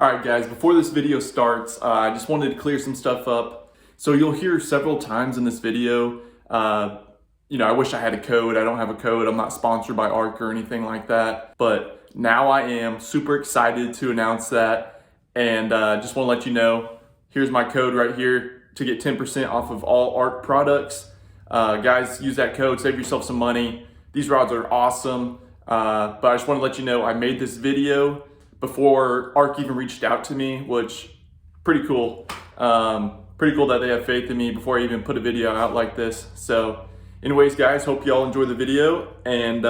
Alright guys, before this video starts, I just wanted to clear some stuff up. So you'll hear several times in this video, I wish I had a code. I don't have a code. I'm not sponsored by Ark or anything like that. But now I am super excited to announce that. And just want to let you know, here's my code right here to get 10% off of all Ark products. Guys, use that code, save yourself some money. These rods are awesome. But I just want to let you know I made this video before Ark even reached out to me, which pretty cool. Pretty cool that they have faith in me before I even put a video out like this. So anyways, guys, hope y'all enjoy the video, and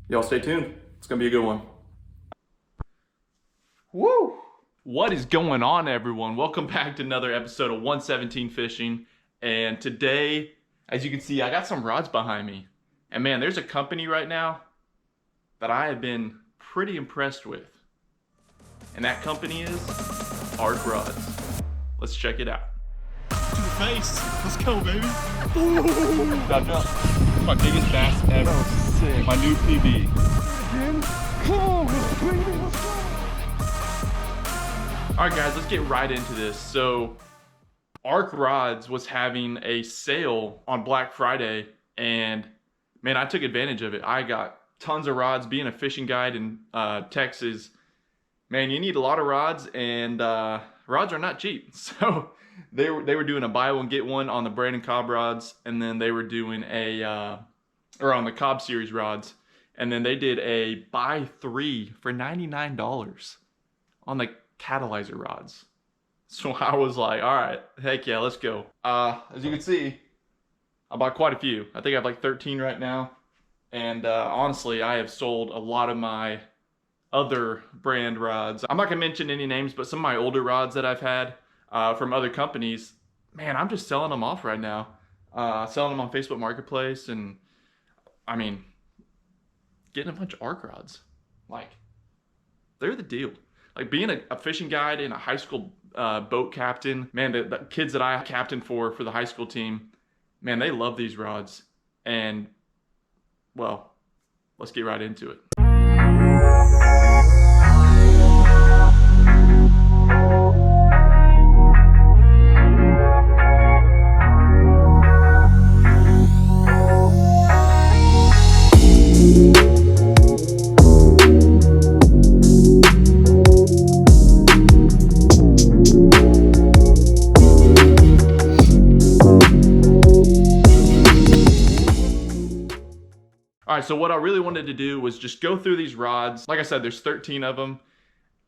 y'all stay tuned. It's gonna be a good one. Woo! What is going on, everyone? Welcome back to another episode of 117 Fishing. And today, as you can see, I got some rods behind me. And man, there's a company right now that I have been pretty impressed with. And that company is Ark Rods. Let's check it out. To the face. Let's go, baby. Drop, drop. It's my biggest bass ever. Oh, sick. My new PB. Alright guys, let's get right into this. So, Ark Rods was having a sale on Black Friday, and man, I took advantage of it. I got tons of rods. Being a fishing guide in Texas, man, you need a lot of rods, and rods are not cheap. So they were doing a buy one get one on the Braden Cobb rods, and then they were doing or on the Cobb series rods, and then they did a buy three for $99 on the catalyzer rods. So I was like, all right, heck yeah, let's go. As you can see, I bought quite a few. I think I have like 13 right now. And honestly, I have sold a lot of my other brand rods. I'm not gonna mention any names, but some of my older rods that I've had from other companies, man, I'm just selling them off right now. Selling them on Facebook Marketplace, and I mean, getting a bunch of Ark rods. Like, they're the deal. Like, being a fishing guide and a high school boat captain, man, the kids that I captained for the high school team, man, they love these rods. And well, let's get right into it. All right, so what I really wanted to do was just go through these rods. Like I said, there's 13 of them,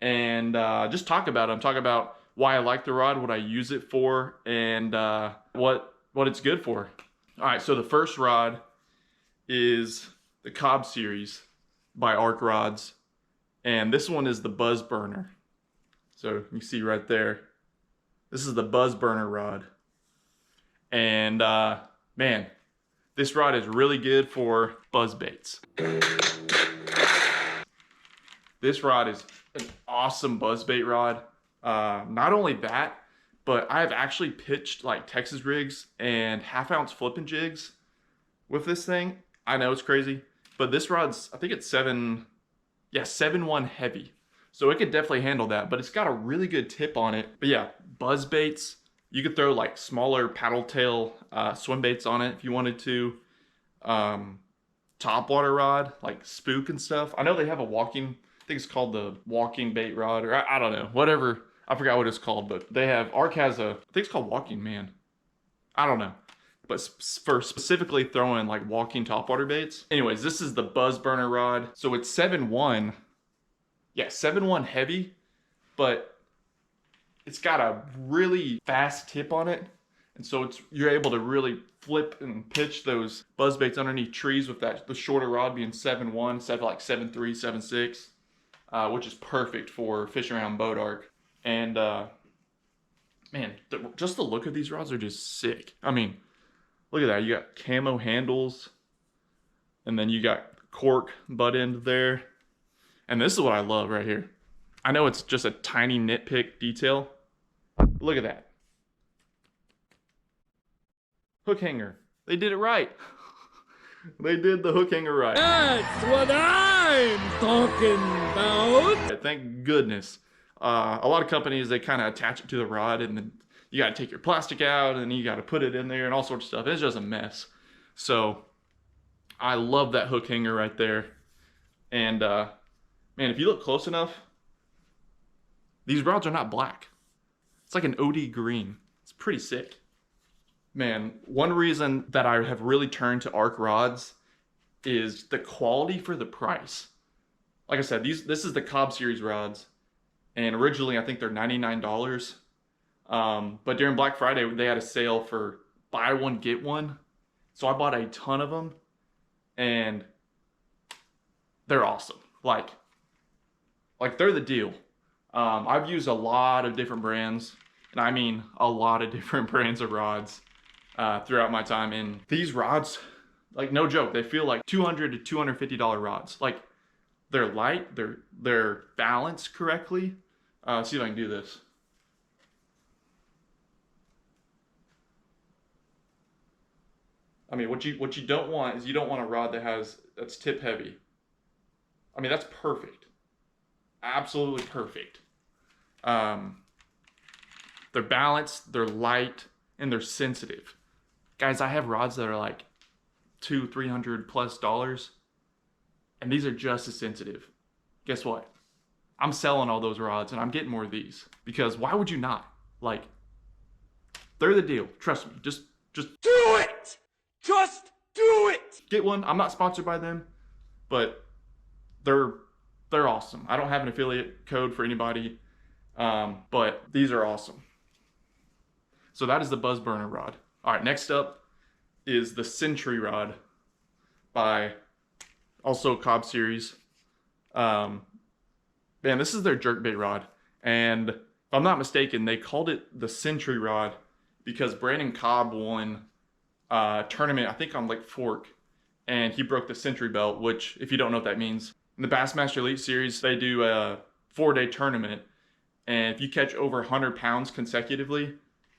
and just talk about them. Talk about why I like the rod, what I use it for, and what it's good for. All right, so the first rod is the Cobb series by Ark Rods, and this one is the Buzz Burner. So you see right there, this is the Buzz Burner rod, and man, this rod is really good for buzz baits. This rod is an awesome buzz bait rod. Not only that, but I've actually pitched like Texas rigs and half-ounce flipping jigs with this thing. I know it's crazy, but this rod's, I think it's 7.1 heavy. So it could definitely handle that, but it's got a really good tip on it. But yeah, buzz baits. You could throw like smaller paddle tail swim baits on it if you wanted to. Topwater rod, like spook and stuff. I know they have a walking, I think it's called the walking bait rod, or I don't know, whatever. I forgot what it's called, but they have, Ark has I think it's called Walking Man. I don't know. But for specifically throwing like walking topwater baits. Anyways, this is the Buzz Burner rod. So it's 7.1. Yeah, 7.1 heavy, but it's got a really fast tip on it, and so you're able to really flip and pitch those buzz baits underneath trees with the shorter rod being 7.1 instead of like 7.3, 7.6, which is perfect for fishing around boat arc. And man, just the look of these rods are just sick. I mean, look at that. You got camo handles, and then you got cork butt end there, and this is what I love right here. I know it's just a tiny nitpick detail. Look at that. Hook hanger. They did it right. They did the hook hanger right. That's what I'm talking about. Thank goodness. A lot of companies, they kind of attach it to the rod, and then you got to take your plastic out, and you got to put it in there and all sorts of stuff. It's just a mess. So I love that hook hanger right there. And man, if you look close enough, these rods are not black. It's like an OD green. It's pretty sick. Man, one reason that I have really turned to Ark Rods is the quality for the price. Like I said, this is the Cobb Series rods, and originally I think they're $99. But during Black Friday, they had a sale for buy one, get one. So I bought a ton of them, and they're awesome. Like they're the deal. I've used a lot of different brands, and I mean a lot of different brands of rods throughout my time. And these rods, like no joke, they feel like $200 to $250 rods. Like they're light, they're balanced correctly. See if I can do this. I mean, what you don't want is you don't want a rod that's tip heavy. I mean, that's perfect. Absolutely perfect. They're balanced, they're light, and they're sensitive. Guys, I have rods that are like $200-300+ and these are just as sensitive. Guess what? I'm selling all those rods and I'm getting more of these, because why would you not? Like, they're the deal. Trust me. Just Do it! Just do it! get one. I'm not sponsored by them, but they're awesome. I don't have an affiliate code for anybody, but these are awesome. So that is the Buzz Burner rod. All right, next up is the Century rod by also Cobb Series. Man, this is their jerkbait rod, and if I'm not mistaken, they called it the Century rod because Brandon Cobb won a tournament, I think on Lake Fork, and he broke the Century belt, which, if you don't know what that means, in the Bassmaster Elite Series, they do a 4-day tournament, and if you catch over 100 pounds consecutively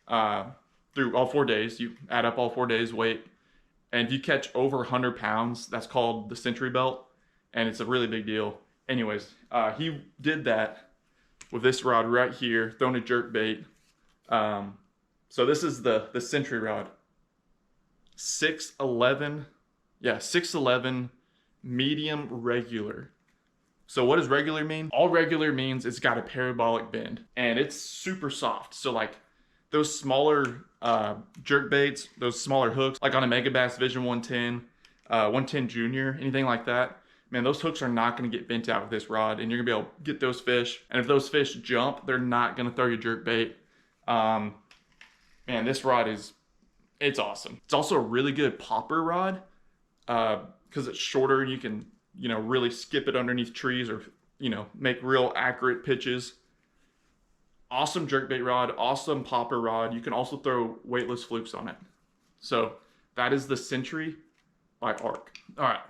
through all 4 days, you add up all 4 days weight, and if you catch over 100 pounds, that's called the Century belt, and it's a really big deal. Anyways, he did that with this rod right here, throwing a jerk bait. So this is the Century rod. 6'11", yeah, 6'11", medium regular. So what does regular mean? All regular means it's got a parabolic bend, and it's super soft. So like those smaller jerk baits, those smaller hooks, like on a Mega Bass Vision 110, 110 Junior, anything like that, man, those hooks are not going to get bent out with this rod, and you're going to be able to get those fish. And if those fish jump, they're not going to throw your jerk bait. Man, this rod it's awesome. It's also a really good popper rod because it's shorter and you can, really skip it underneath trees or, make real accurate pitches. Awesome jerkbait rod, awesome popper rod. You can also throw weightless flukes on it. So that is the Century by Ark. All right.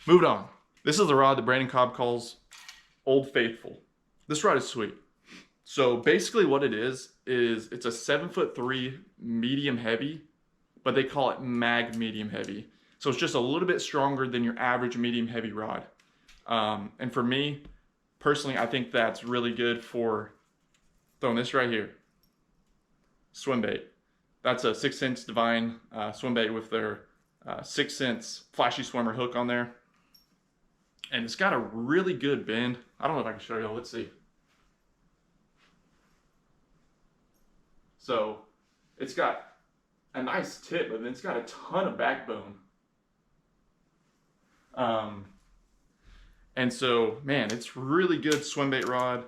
Moving on. This is the rod that Brandon Cobb calls Old Faithful. This rod is sweet. So basically what it is it's a 7'3" medium heavy, but they call it mag medium heavy. So it's just a little bit stronger than your average medium heavy rod. And for me, personally, I think that's really good for throwing this right here. Swim bait. That's a 6-cents Divine swim bait with their 6-cents Flashy Swimmer hook on there. And it's got a really good bend. I don't know if I can show you. Let's see. So it's got a nice tip, but then it's got a ton of backbone. And so, man, it's really good swim bait rod,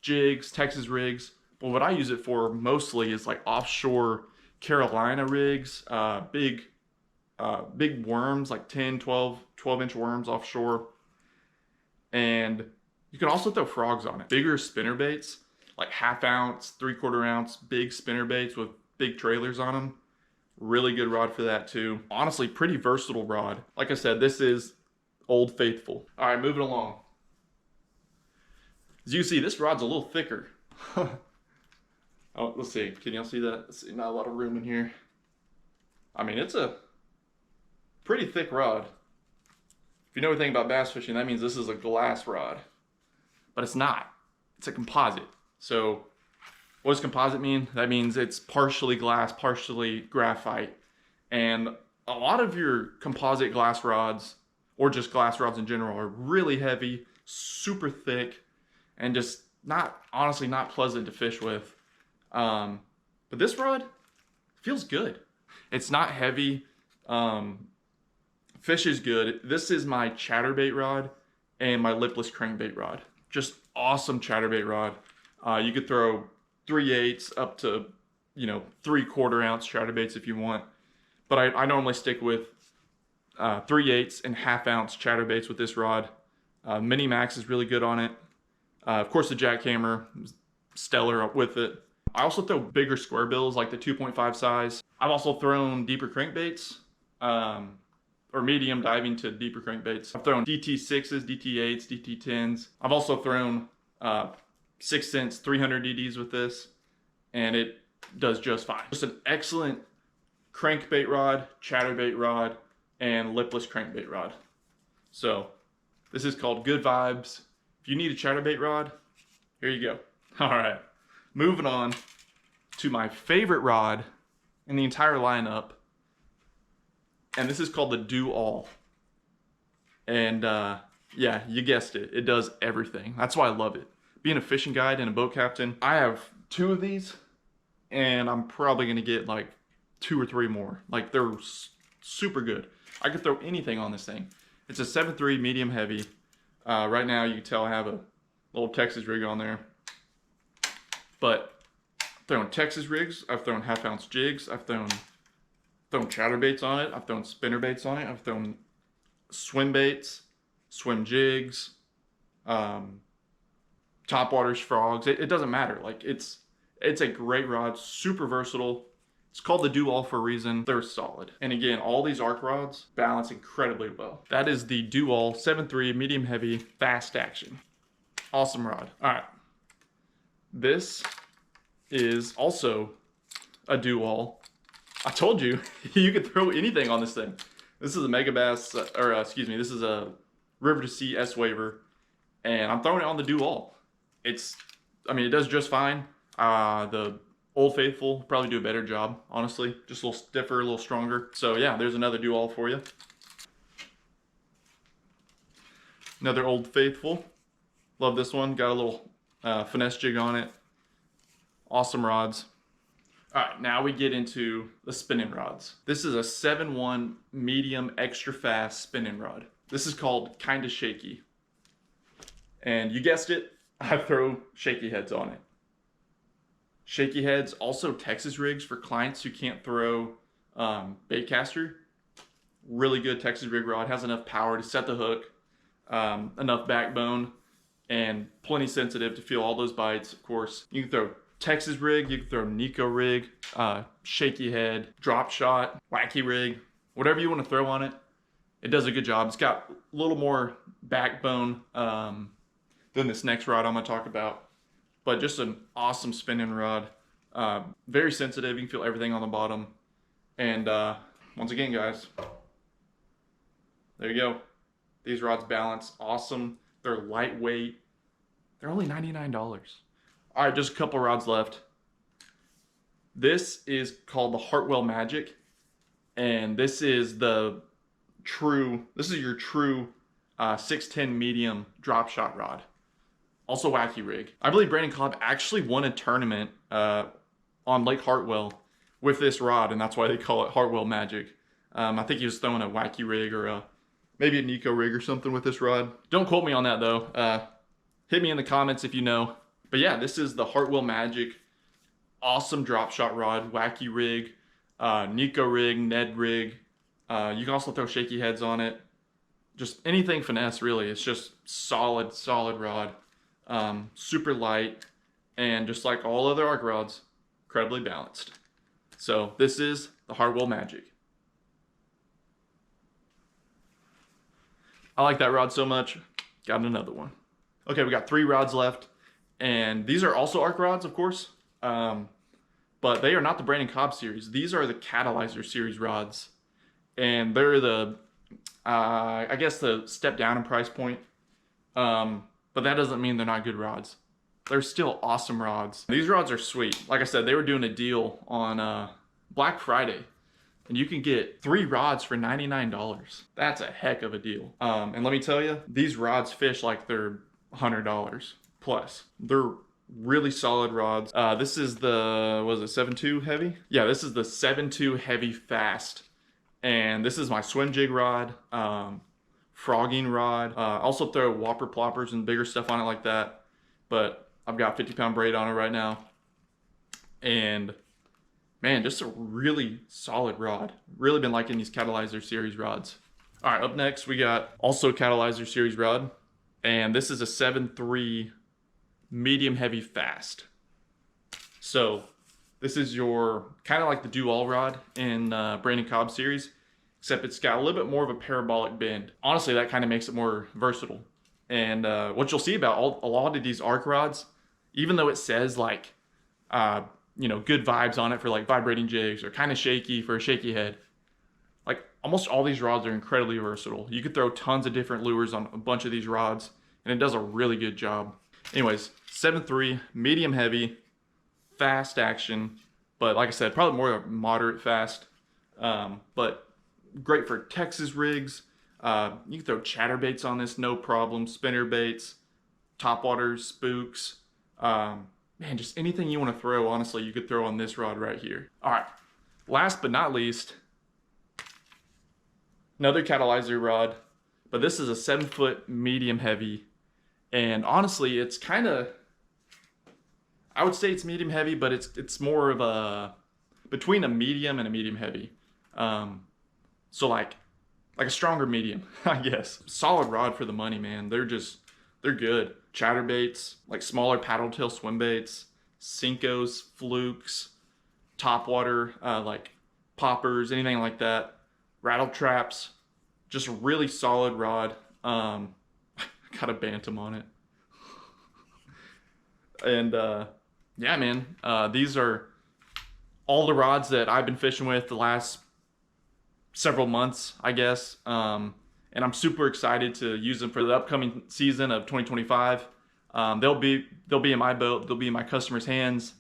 jigs, Texas rigs. But what I use it for mostly is like offshore Carolina rigs, big worms, like 10, 12-inch worms offshore. And you can also throw frogs on it. Bigger spinner baits, like 1/2 ounce, 3/4 ounce, big spinner baits with big trailers on them. Really good rod for that too. Honestly, pretty versatile rod. Like I said, this is Old Faithful. All right, moving along. As you see, this rod's a little thicker. Oh, let's see. Can y'all see that? Let's see, not a lot of room in here. I mean, it's a pretty thick rod. If you know anything about bass fishing, that means this is a glass rod. But it's not. It's a composite. So what does composite mean? That means it's partially glass, partially graphite. And a lot of your composite glass rods, or just glass rods in general, are really heavy, super thick, and just honestly not pleasant to fish with. But this rod feels good. It's not heavy. Fish is good. This is my chatterbait rod and my lipless crankbait rod. Just awesome chatterbait rod. You could throw 3/8 up to, 3/4 ounce chatterbaits if you want. But I normally stick with 3/8 and 1/2 ounce chatterbaits with this rod. Mini Max is really good on it. Of course, the jackhammer is stellar with it. I also throw bigger square bills, like the 2.5 size. I've also thrown deeper crankbaits, or medium diving to deeper crankbaits. I've thrown DT6s, DT8s, DT10s. I've also thrown 6 cents 300 DDs with this, and it does just fine. Just an excellent crankbait rod, chatterbait rod, and lipless crankbait rod. So this is called Good Vibes. If you need a chatterbait rod, here you go. All right, moving on to my favorite rod in the entire lineup, and this is called the Do All. And yeah, you guessed it, it does everything. That's why I love it. Being a fishing guide and a boat captain, I have 2 of these, and I'm probably gonna get like 2 or 3 more. Like, they're super good. I could throw anything on this thing. It's a 7.3 medium heavy. Right now you can tell I have a little Texas rig on there. But I've thrown Texas rigs, I've thrown 1/2 ounce jigs, I've thrown chatterbaits on it, I've thrown spinnerbaits on it, I've thrown swim baits, swim jigs, topwaters, frogs. It doesn't matter. Like, it's a great rod, super versatile. It's called the Do All for a reason. They're solid. And again, all these Ark rods balance incredibly well. That is the Do All 7.3 medium heavy fast action. Awesome rod. All right. This is also a Do All. I told you, you could throw anything on this thing. This is a Mega Bass, this is a River to Sea S Waver, and I'm throwing it on the Do All. It does just fine. The Old Faithful probably do a better job, honestly. Just a little stiffer, a little stronger. So yeah, there's another Do All for you. Another Old Faithful. Love this one. Got a little finesse jig on it. Awesome rods. All right, now we get into the spinning rods. This is a 7.1 medium extra fast spinning rod. This is called Kinda Shaky. And you guessed it, I throw shaky heads on it. Shaky heads, also Texas rigs for clients who can't throw bait caster. Really good Texas rig rod, has enough power to set the hook, enough backbone, and plenty sensitive to feel all those bites. Of course, you can throw Texas rig, you can throw Nico rig, shaky head, drop shot, wacky rig, whatever you want to throw on it. It does a good job. It's got a little more backbone than this next rod I'm going to talk about. But just an awesome spinning rod. Very sensitive. You can feel everything on the bottom. And once again, guys, there you go. These rods balance awesome. They're lightweight. They're only $99. All right, just a couple rods left. This is called the Hartwell Magic. And this is your true 610 medium drop shot rod. Also wacky rig. I believe Brandon Cobb actually won a tournament on Lake Hartwell with this rod, and that's why they call it Hartwell Magic. I think he was throwing a wacky rig or maybe a Nico rig or something with this rod. Don't quote me on that though. Hit me in the comments if you know. But yeah, this is the Hartwell Magic. Awesome drop shot rod, wacky rig, Nico rig, Ned rig. You can also throw shaky heads on it. Just anything finesse, really. It's just solid rod. Super light, and just like all other Ark rods, incredibly balanced. So this is the Hartwell Magic. I like that rod so much, got another one. Okay, we got 3 rods left, and these are also Ark rods, of course, but they are not the Brandon Cobb series. These are the Catalyzer series rods, and they're the, I guess the step down in price point. But that doesn't mean they're not good rods. They're still awesome rods. These rods are sweet. Like I said, they were doing a deal on Black Friday, and you can get 3 rods for $99. That's a heck of a deal. And let me tell you, these rods fish like they're $100 plus. They're really solid rods. This is the, was it 7.2 heavy? Yeah, this is the 7.2 heavy fast. And this is my swim jig rod, frogging rod. Also throw whopper ploppers and bigger stuff on it like that. But I've got 50-pound braid on it right now. And man, just a really solid rod. Really been liking these Catalyzer series rods. All right, up next we got also Catalyzer series rod. And this is a 7.3 medium heavy fast. So this is your kind of like the do-all rod in Brandon Cobb series, except it's got a little bit more of a parabolic bend. Honestly, that kind of makes it more versatile. And what you'll see about a lot of these Ark rods, even though it says like, you know, good vibes on it for like vibrating jigs or kind of shaky for a shaky head, like almost all these rods are incredibly versatile. You could throw tons of different lures on a bunch of these rods, and it does a really good job. Anyways, 7.3, medium heavy, fast action, but like I said, probably more moderate fast, but great for Texas rigs. You can throw chatterbaits on this, no problem. Spinner baits, topwaters, spooks, man, just anything you want to throw, honestly, you could throw on this rod right here. All right, last but not least, another Catalyzer rod, but this is a 7-foot medium heavy. And honestly, it's kind of, I would say it's medium heavy, but it's more of a, between a medium and a medium heavy. So like a stronger medium, I guess. Solid rod for the money, man. They're good. Chatterbaits, like smaller paddle tail swim baits, Cincos, flukes, topwater, like poppers, anything like that. Rattle traps, just a really solid rod. Got a bantam on it. And yeah, man, these are all the rods that I've been fishing with the last several months, I guess. And I'm super excited to use them for the upcoming season of 2025. They'll be in my boat, they'll be in my customers' hands,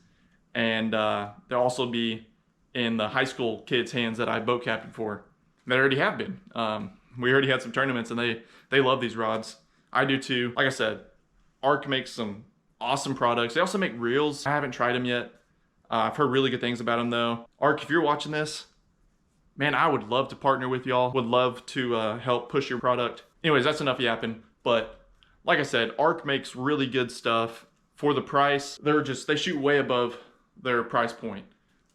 and they'll also be in the high school kids' hands that I boat captain for. They already have been. We already had some tournaments, and they love these rods. I do too. Like I said, Ark makes some awesome products. They also make reels. I haven't tried them yet. I've heard really good things about them though. Ark, if you're watching this, man, I would love to partner with y'all. Would love to help push your product. Anyways, that's enough yapping. But like I said, Ark makes really good stuff for the price. They shoot way above their price point.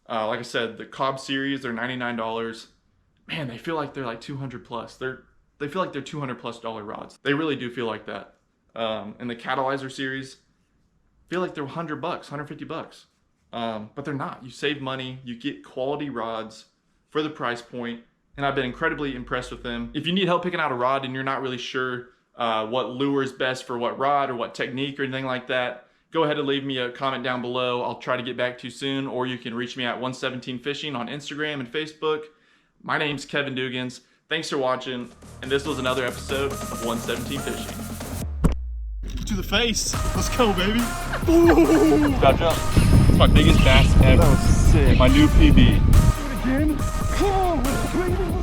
Like I said, the Cobb series, they're $99. Man, they feel like they're like 200 plus. They feel like they're $200+ rods. They really do feel like that. And the Catalyzer series feel like they're $100, $150. But they're not. You save money, you get quality rods for the price point, and I've been incredibly impressed with them. If you need help picking out a rod and you're not really sure what lure is best for what rod or what technique or anything like that, go ahead and leave me a comment down below. I'll try to get back to you soon, or you can reach me at 117 Fishing on Instagram and Facebook. My name's KDUGGINS. Thanks for watching, and this was another episode of 117 Fishing. To the face. Let's go, baby. Stop jump. It's my biggest bass ever. That was sick. My new PB. Do it again. Come on, let's bring it.